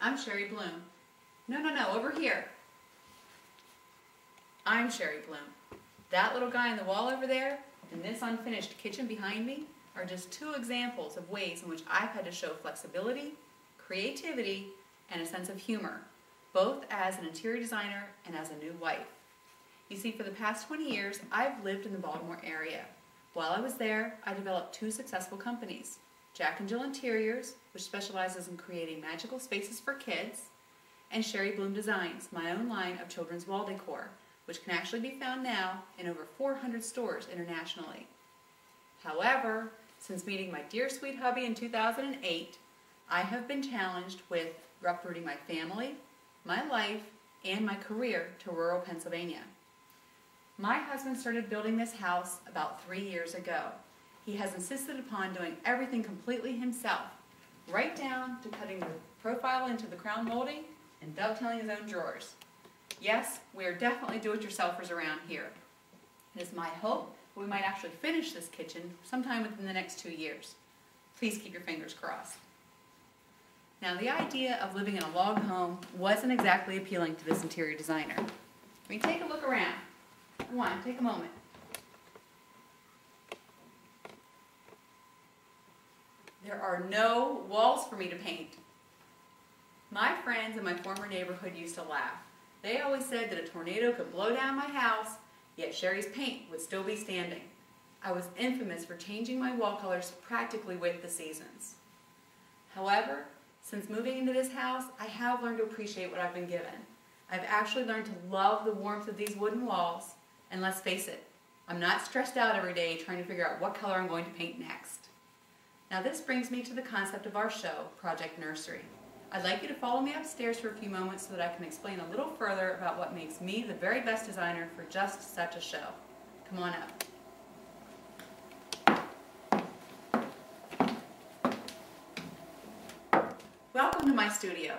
I'm Sherri Blum. No, over here. I'm Sherri Blum. That little guy on the wall over there and this unfinished kitchen behind me are just two examples of ways in which I've had to show flexibility, creativity, and a sense of humor, both as an interior designer and as a new wife. You see, for the past 20 years, I've lived in the Baltimore area. While I was there, I developed two successful companies, Jack and Jill Interiors, which specializes in creating magical spaces for kids, and Sherri Blum Designs, my own line of children's wall decor, which can actually be found now in over 400 stores internationally. However, since meeting my dear sweet hubby in 2008, I have been challenged with uprooting my family, my life, and my career to rural Pennsylvania. My husband started building this house about 3 years ago. He has insisted upon doing everything completely himself, right down to cutting the profile into the crown molding and dovetailing his own drawers. Yes, we are definitely do-it-yourselfers around here. It is my hope that we might actually finish this kitchen sometime within the next 2 years. Please keep your fingers crossed. Now, the idea of living in a log home wasn't exactly appealing to this interior designer. I mean, take a look around. Come on, take a moment. There are no walls for me to paint. My friends in my former neighborhood used to laugh. They always said that a tornado could blow down my house, yet Sherri's paint would still be standing. I was infamous for changing my wall colors practically with the seasons. However, since moving into this house, I have learned to appreciate what I've been given. I've actually learned to love the warmth of these wooden walls, and let's face it, I'm not stressed out every day trying to figure out what color I'm going to paint next. Now this brings me to the concept of our show, Project Nursery. I'd like you to follow me upstairs for a few moments so that I can explain a little further about what makes me the very best designer for just such a show. Come on up. Welcome to my studio.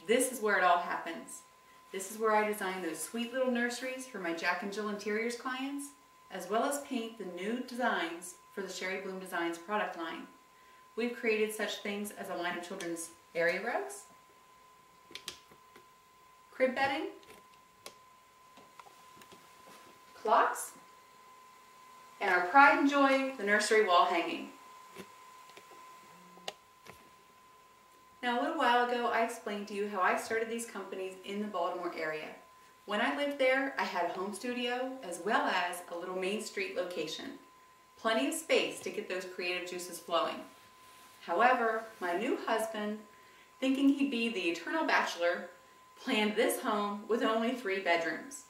This is where it all happens. This is where I design those sweet little nurseries for my Jack and Jill Interiors clients, as well as paint the new designs for the Sherri Blum Designs product line. We've created such things as a line of children's area rugs, crib bedding, clocks, and our pride and joy, the nursery wall hanging. Now, a little while ago, I explained to you how I started these companies in the Baltimore area. When I lived there, I had a home studio as well as a little Main Street location. Plenty of space to get those creative juices flowing. However, my new husband, thinking he'd be the eternal bachelor, planned this home with only 3 bedrooms.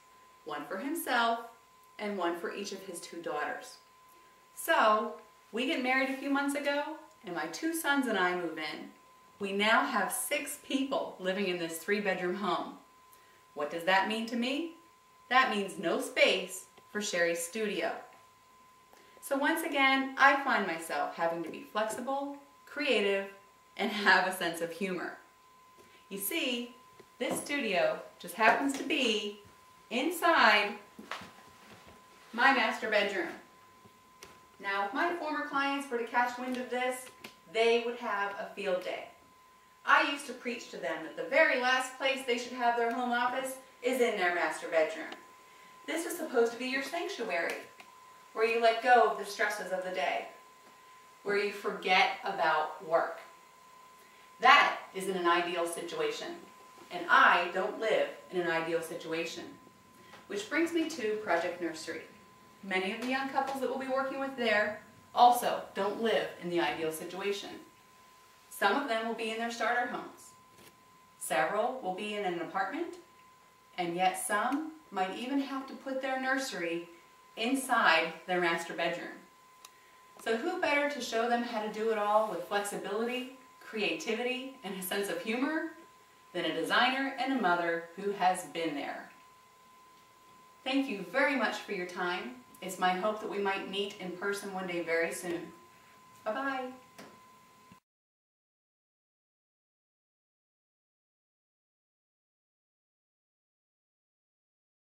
One for himself and one for each of his 2 daughters. So, we get married a few months ago and my 2 sons and I move in. We now have 6 people living in this 3-bedroom home. What does that mean to me? That means no space for Sherri's studio. So once again, I find myself having to be flexible, creative, and have a sense of humor. You see, this studio just happens to be inside my master bedroom. Now, if my former clients were to catch wind of this, they would have a field day. I used to preach to them that the very last place they should have their home office is in their master bedroom. This is supposed to be your sanctuary, where you let go of the stresses of the day, where you forget about work. That isn't an ideal situation, and I don't live in an ideal situation. Which brings me to Project Nursery. Many of the young couples that we'll be working with there also don't live in the ideal situation. Some of them will be in their starter homes. Several will be in an apartment, and yet some might even have to put their nursery inside their master bedroom. So who better to show them how to do it all with flexibility, creativity, and a sense of humor than a designer and a mother who has been there. Thank you very much for your time. It's my hope that we might meet in person one day very soon. Bye-bye.